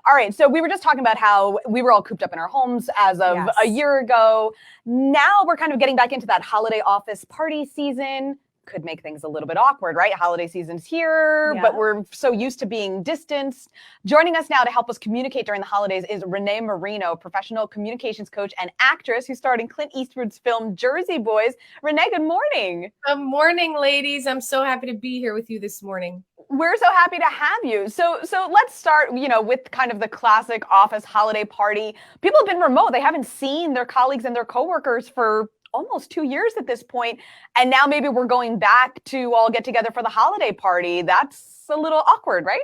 All right. So we were just talking about how we were all cooped up in our homes as of a year ago. Now we're kind of getting back into that holiday office party season. Could make things a little bit awkward, right? Holiday season's here, but we're so used to being distanced. Joining us now to help us communicate during the holidays is Renée Marino, professional communications coach and actress who starred in Clint Eastwood's film Jersey Boys. Renée, good morning. Good morning, ladies. I'm so happy to be here with you this morning. We're so happy to have you. So let's start, with kind of the classic office holiday party. People have been remote. They haven't seen their colleagues and their coworkers for almost 2 years at this point. And now maybe we're going back to all get together for the holiday party. That's a little awkward, right?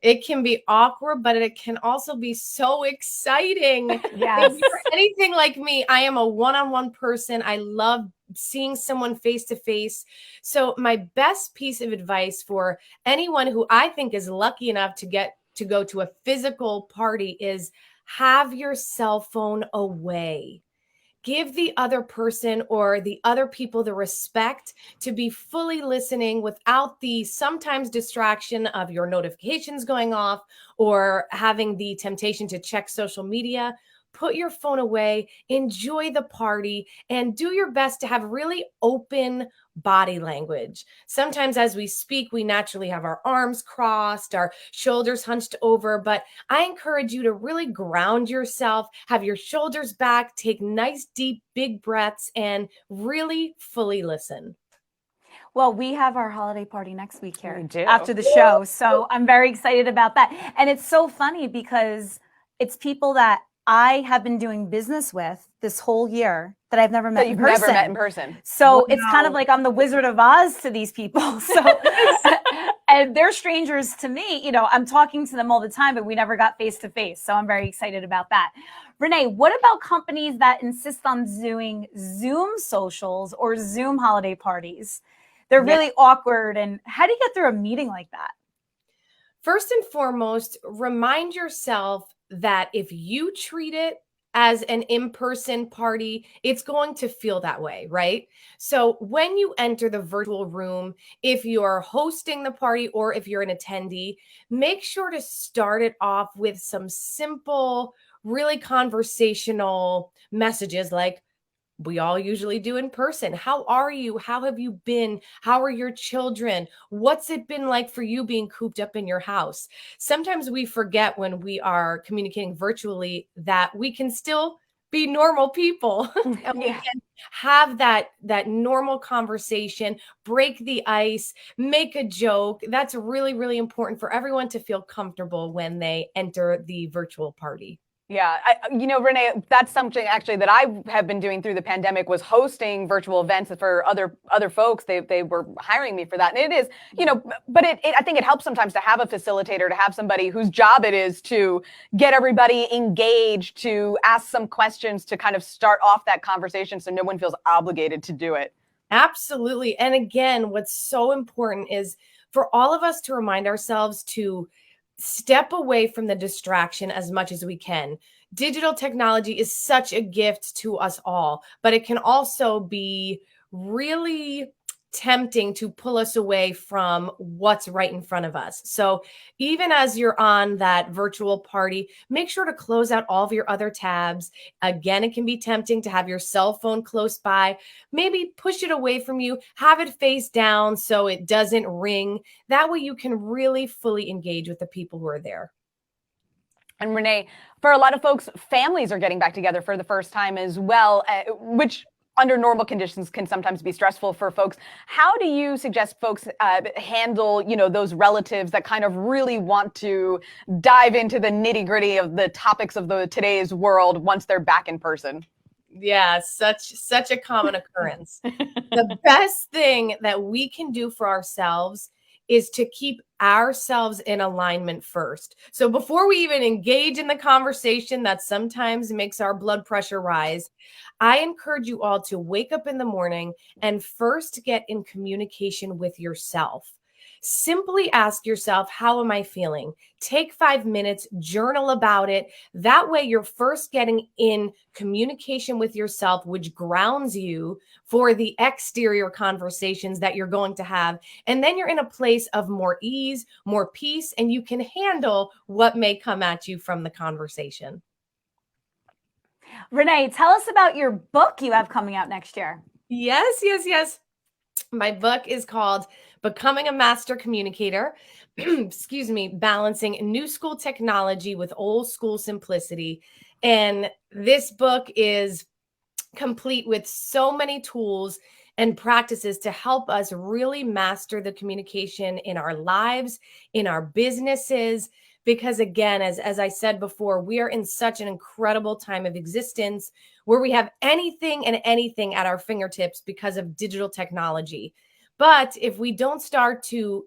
It can be awkward, but it can also be so exciting. Yes. If you're anything like me, I am a one-on-one person. I love seeing someone face to face. So my best piece of advice for anyone who I think is lucky enough to get to go to a physical party is have your cell phone away. Give the other person or the other people the respect to be fully listening without the sometimes distraction of your notifications going off or having the temptation to check social media. Put your phone away, enjoy the party, and do your best to have really open body language. Sometimes as we speak, we naturally have our arms crossed, our shoulders hunched over, but I encourage you to really ground yourself, have your shoulders back, take nice, deep, big breaths, and really fully listen. Well, we have our holiday party next week here after the show, so I'm very excited about that. And it's so funny because it's people that I have been doing business with this whole year that I've never met in person. Never met in person. So it's kind of like I'm the Wizard of Oz to these people. So, and they're strangers to me. I'm talking to them all the time, but we never got face to face. So I'm very excited about that. Renée, what about companies that insist on doing Zoom socials or Zoom holiday parties? They're really awkward. And how do you get through a meeting like that? First and foremost, remind yourself that if you treat it as an in-person party, it's going to feel that way, right? So when you enter the virtual room, if you're hosting the party or if you're an attendee, make sure to start it off with some simple, really conversational messages like, we all usually do in person. How are you? How have you been? How are your children? What's it been like for you being cooped up in your house? Sometimes we forget when we are communicating virtually that we can still be normal people and we can have that normal conversation, break the ice, make a joke. That's really, really important for everyone to feel comfortable when they enter the virtual party. Yeah, Renée, that's something actually that I have been doing through the pandemic was hosting virtual events for other folks. They were hiring me for that, and it is, but I think it helps sometimes to have a facilitator, to have somebody whose job it is to get everybody engaged, to ask some questions, to kind of start off that conversation, so no one feels obligated to do it. Absolutely, and again, what's so important is for all of us to remind ourselves to step away from the distraction as much as we can. Digital technology is such a gift to us all, but it can also be really tempting to pull us away from what's right in front of us. So even as you're on that virtual party, make sure to close out all of your other tabs. Again, it can be tempting to have your cell phone close by. Maybe push it away from you, have it face down so it doesn't ring. That way you can really fully engage with the people who are there. And Renée, for a lot of folks, families are getting back together for the first time as well, which under normal conditions can sometimes be stressful for folks. How do you suggest folks handle, those relatives that kind of really want to dive into the nitty-gritty of the topics of today's world once they're back in person? Yeah, such a common occurrence. The best thing that we can do for ourselves is to keep ourselves in alignment first. So before we even engage in the conversation that sometimes makes our blood pressure rise, I encourage you all to wake up in the morning and first get in communication with yourself. simply ask yourself, how am I feeling? Take 5 minutes, journal about it. That way you're first getting in communication with yourself, which grounds you for the exterior conversations that you're going to have. And then you're in a place of more ease, more peace, and you can handle what may come at you from the conversation. Renee, tell us about your book you have coming out next year. Yes. My book is called Becoming a Master Communicator, excuse me, balancing new school technology with old school simplicity. And this book is complete with so many tools and practices to help us really master the communication in our lives, in our businesses. Because again, as I said before, we are in such an incredible time of existence where we have anything and anything at our fingertips because of digital technology. But if we don't start to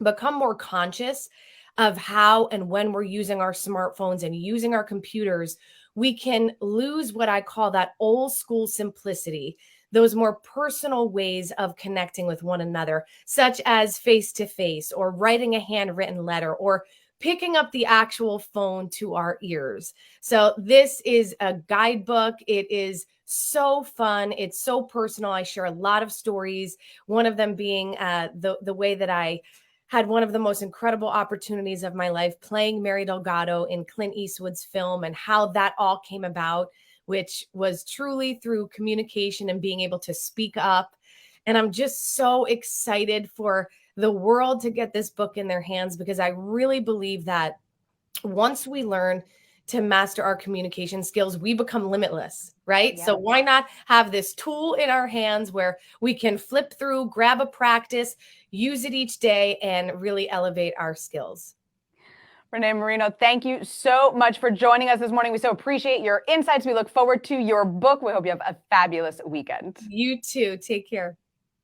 become more conscious of how and when we're using our smartphones and using our computers, we can lose what I call that old school simplicity, those more personal ways of connecting with one another, such as face-to-face or writing a handwritten letter or picking up the actual phone to our ears. So this is a guidebook. It is so fun. It's so personal. I share a lot of stories. One of them being the way that I had one of the most incredible opportunities of my life playing Mary Delgado in Clint Eastwood's film, and how that all came about, which was truly through communication and being able to speak up. And I'm just so excited for the world to get this book in their hands, because I really believe that once we learn to master our communication skills, we become limitless, right? Yeah. So why not have this tool in our hands where we can flip through, grab a practice, use it each day, and really elevate our skills. Renée Marino, thank you so much for joining us this morning. We so appreciate your insights. We look forward to your book. We hope you have a fabulous weekend. You too. Take care.